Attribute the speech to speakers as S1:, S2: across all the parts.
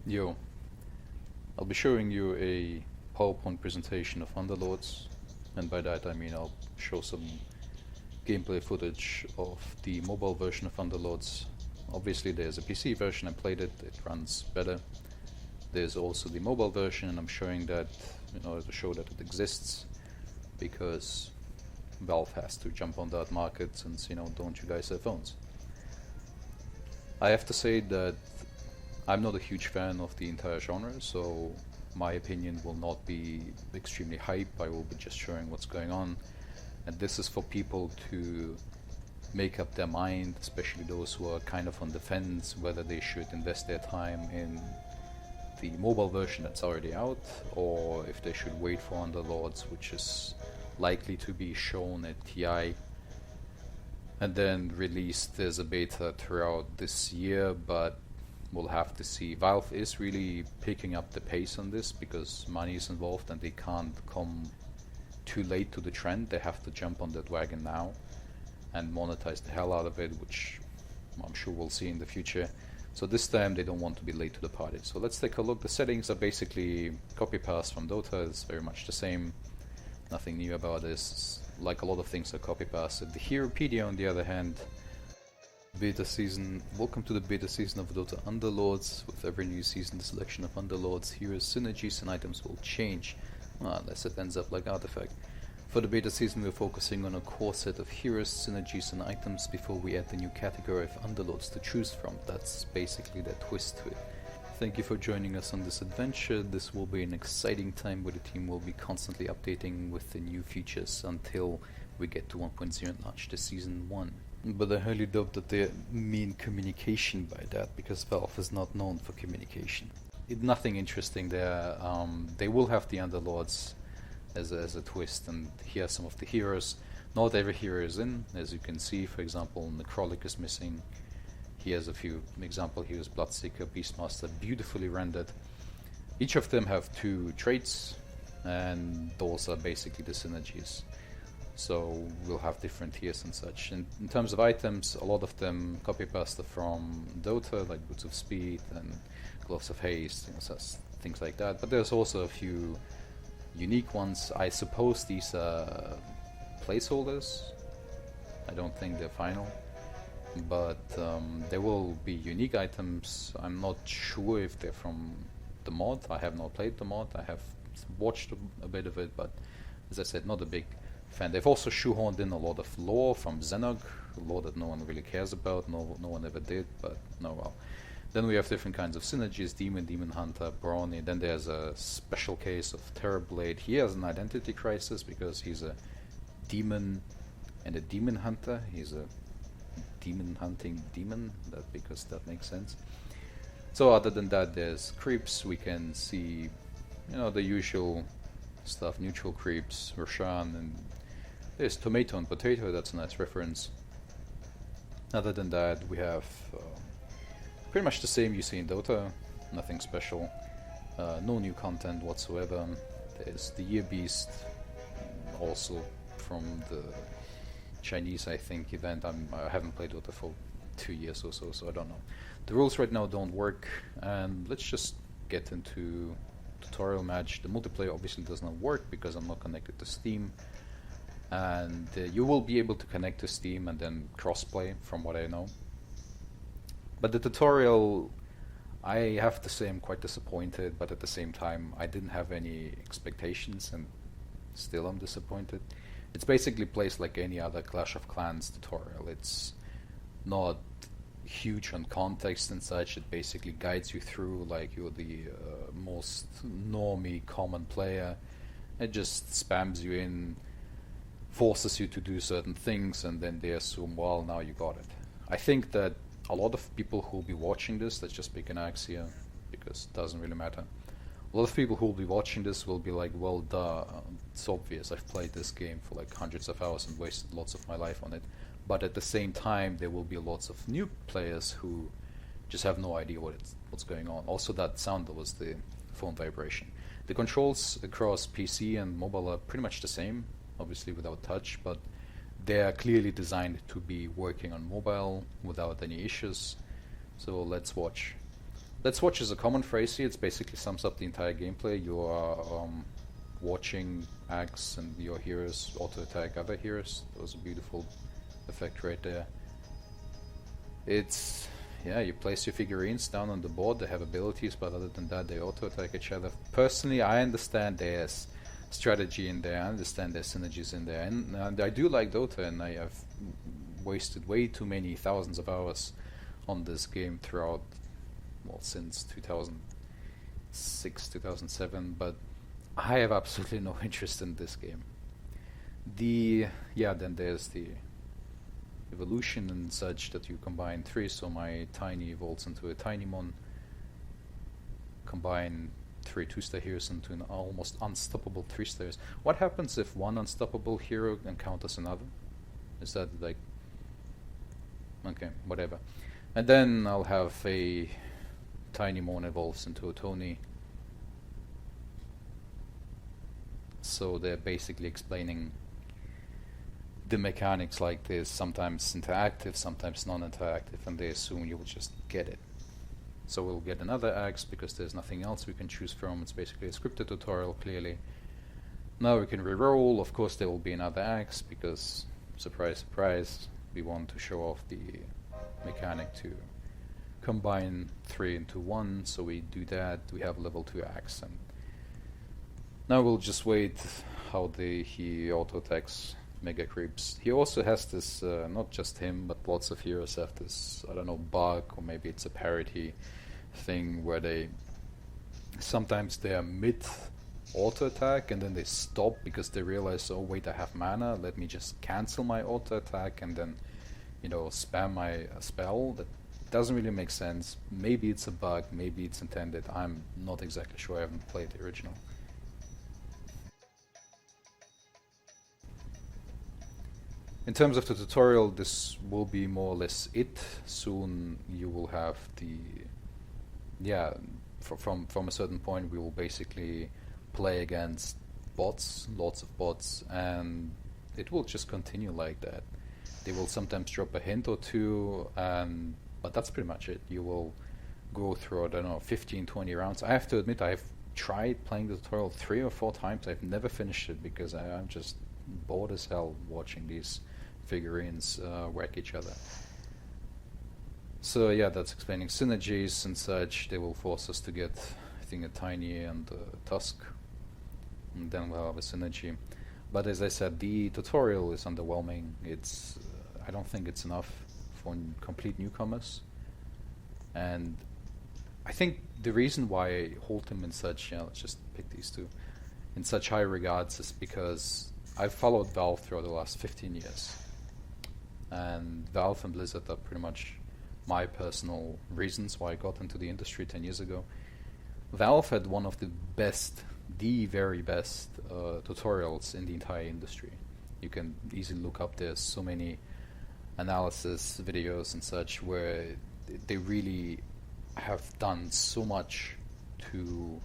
S1: Yo, I'll be showing you a PowerPoint presentation of Underlords, and by that I mean I'll show some gameplay footage of the mobile version of Underlords. Obviously there's a PC version, I played it, it runs better. There's also the mobile version, and I'm showing that in order to show that it exists, because Valve has to jump on that market since, don't you guys have phones? I have to say that I'm not a huge fan of the entire genre, so my opinion will not be extremely hype. I will be just showing what's going on, and this is for people to make up their mind, especially those who are kind of on the fence whether they should invest their time in the mobile version that's already out, or if they should wait for Underlords, which is likely to be shown at TI and then released as a beta throughout this year, but we'll have to see. Valve is really picking up the pace on this because money is involved and they can't come too late to the trend. They have to jump on that wagon now and monetize the hell out of it, which I'm sure we'll see in the future. So this time they don't want to be late to the party. So let's take a look. The settings are basically copy-paste from Dota. It's very much the same. Nothing new about this. Like a lot of things are copy-pasted. The Heropedia, on the other hand, beta season. Welcome to the beta season of Dota Underlords. With every new season, the selection of Underlords, heroes, synergies, and items will change, unless it ends up like Artifact. For the beta season, we're focusing on a core set of heroes, synergies, and items before we add the new category of Underlords to choose from. That's basically the twist to it. Thank you for joining us on this adventure. This will be an exciting time where the team will be constantly updating with the new features until we get to 1.0 and launch the Season 1. But I highly doubt that they mean communication by that, because Valve is not known for communication. Nothing interesting there. They will have the Underlords as a twist, and here are some of the heroes. Not every hero is in, as you can see. For example, Necrolic is missing. He has a few example heroes, Bloodseeker, Beastmaster, beautifully rendered. Each of them have 2 traits, and those are basically the synergies. So we'll have different tiers and such. In terms of items, a lot of them copy-pasted from Dota, like Boots of Speed and Gloves of Haste, such things like that. But there's also a few unique ones. I suppose these are placeholders. I don't think they're final. But there will be unique items. I'm not sure if they're from the mod. I have not played the mod. I have watched a bit of it, but as I said, not a big fan. They've also shoehorned in a lot of lore from Xenog, lore that no one really cares about, no one ever did, but no well. Then we have different kinds of synergies, Demon Hunter, Brawny. Then there's a special case of Terrorblade. He has an identity crisis because he's a demon and a demon hunter. He's a demon hunting demon, because that makes sense. So other than that, there's creeps. We can see, the usual stuff, neutral creeps, Roshan, and there's Tomato and Potato. That's a nice reference. Other than that, we have pretty much the same you see in Dota, nothing special, no new content whatsoever. There's the Year Beast, also from the Chinese, I think, event. I haven't played Dota for 2 years or so I don't know. The rules right now don't work, and let's just get into tutorial match. The multiplayer obviously does not work because I'm not connected to Steam, and you will be able to connect to Steam and then crossplay, from what I know. But the tutorial, I have to say I'm quite disappointed, but at the same time I didn't have any expectations and still I'm disappointed. It's basically placed like any other Clash of Clans tutorial. It's not huge on context and such. It basically guides you through like you're the most normie common player. It just spams you in, forces you to do certain things, and then they assume, well, now you got it. I think that a lot of people who will be watching this, let's just pick an axe here because it doesn't really matter. A lot of people who will be watching this will be like, well, duh, it's obvious, I've played this game for like hundreds of hours and wasted lots of my life on it. But at the same time, there will be lots of new players who just have no idea what's going on. Also, that sound was the phone vibration. The controls across PC and mobile are pretty much the same, obviously without touch, but they are clearly designed to be working on mobile without any issues. So let's watch. Let's watch is a common phrase here. It basically sums up the entire gameplay. You are watching Axe and your heroes auto-attack other heroes. That was a beautiful effect right there. It's, yeah, you place your figurines down on the board. They have abilities, but other than that, they auto-attack each other. Personally, I understand there's strategy in there. I understand there's synergies in there. And I do like Dota, and I have wasted way too many thousands of hours on this game throughout, well, since 2006, 2007, but I have absolutely no interest in this game. Then there's the evolution and such that you combine 3, so my tiny evolves into a tiny mon. Combine 3 2-star heroes into an almost unstoppable 3-stars. What happens if one unstoppable hero encounters another? Is that like... okay, whatever. And then I'll have a tiny mon evolves into a Tony. So they're basically explaining the mechanics like this, sometimes interactive, sometimes non-interactive, and they assume you will just get it. So we'll get another axe because there's nothing else we can choose from. It's basically a scripted tutorial, clearly. Now we can reroll. Of course there will be another axe because, surprise, surprise, we want to show off the mechanic to combine 3 into 1, so we do that. We have level 2 axe, and now we'll just wait how he auto-attacks mega creeps. He also has this, not just him, but lots of heroes have this, I don't know, bug, or maybe it's a parity thing where they sometimes they are mid auto-attack and then they stop because they realize, oh wait, I have mana, let me just cancel my auto-attack and then, you know, spam my spell. That doesn't really make sense. Maybe it's a bug, maybe it's intended. I'm not exactly sure. I haven't played the original. In terms of the tutorial, this will be more or less it. Soon you will have the... yeah, from a certain point we will basically play against bots, lots of bots, and it will just continue like that. They will sometimes drop a hint or two, but that's pretty much it. You will go through, I don't know, 15, 20 rounds. I have to admit, I've tried playing the tutorial 3 or 4 times. I've never finished it because I'm just bored as hell watching these figurines whack each other. So yeah, that's explaining synergies and such. They will force us to get, I think, a tiny and a tusk, and then we'll have a synergy. But as I said, the tutorial is underwhelming. It's I don't think it's enough for complete newcomers, and I think the reason why I hold him in such, let's just pick these two, in such high regards is because I've followed Valve throughout the last 15 years. And Valve and Blizzard are pretty much my personal reasons why I got into the industry 10 years ago. Valve had one of the very best tutorials in the entire industry. You can easily look up, there's so many analysis videos and such where they really have done so much to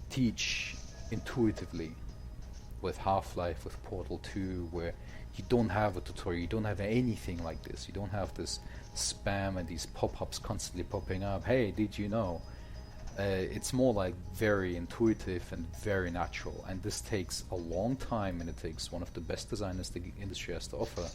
S1: teach intuitively, with Half-Life, with Portal 2, where you don't have a tutorial, you don't have anything like this, you don't have this spam and these pop-ups constantly popping up, hey, did you know? It's more like very intuitive and very natural, and this takes a long time, and it takes one of the best designers the industry has to offer.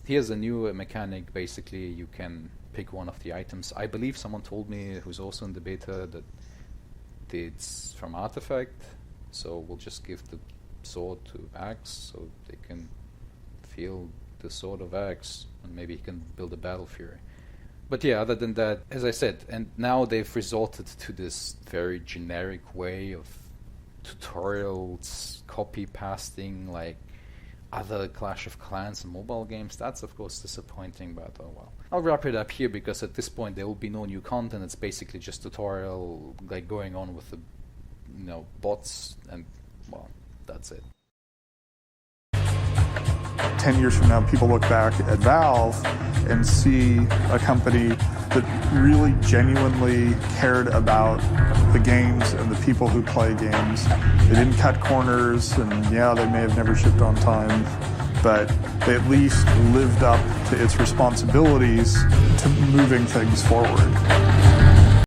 S1: Here's a new mechanic. Basically you can pick one of the items. I believe someone told me, who's also in the beta, that it's from Artifact, so we'll just give the sword to Axe so they can feel the sword of Axe, and maybe he can build a Battle Fury. But yeah, other than that, as I said, and now they've resorted to this very generic way of tutorials, copy pasting, like other Clash of Clans and mobile games. That's of course disappointing, but oh well. I'll wrap it up here because at this point there will be no new content. It's basically just tutorial, like going on with the, bots, and well, that's it.
S2: 10 years from now, people look back at Valve and see a company that really genuinely cared about the games and the people who play games. They didn't cut corners, and yeah, they may have never shipped on time, but they at least lived up to its responsibilities to moving things forward.